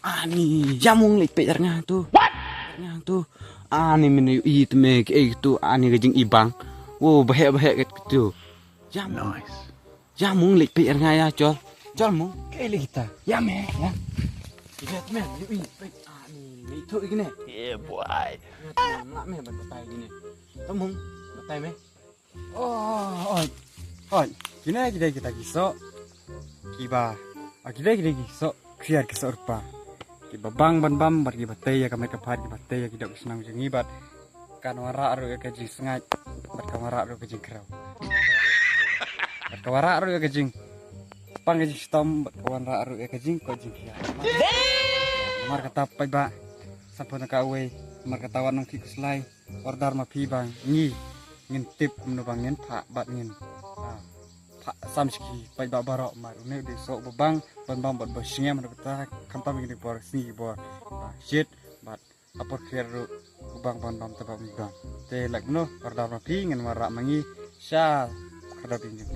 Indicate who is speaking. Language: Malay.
Speaker 1: Ani jamung lipet ternyata tuh. Ternyata tuh. Ani meni itu meg itu ani gajing ibang. Wow bahaya gitu. Jamung.
Speaker 2: Nice.
Speaker 1: Jamung lipet ternyata ya col. Col mung kele kita. Ya me ya. Lihat men, ini ani itu gini.
Speaker 2: Yeah, boy.
Speaker 1: Nak me batai gini. Temung batai me.
Speaker 3: Oh, oh, gini kita kisah, kiba, kita kisah, kriar kisah rupa, kiba bang ban bagi batai ya kami kepar kiba batai ya kita senang jengi bat, kan warak ru ya kajing sengat, bat kan warak ru kajing kerau, bat kan warak ru ya kajing, pang kajing stom, bat kan warak ru ya kajing kia. Mar kata pai ba, sampun kawe, mar kata wanong kikuslai, ordar ma pi bang, ngin tip menubangin pak bat ngin pak samski pai ba barok mar ne de so babang ban bat bosnya menurut kita kampam ngin bor sini bor shit bat apa kira ban tebak bang te lek no ordar ma pi ngin warak mangi sya kada pinjam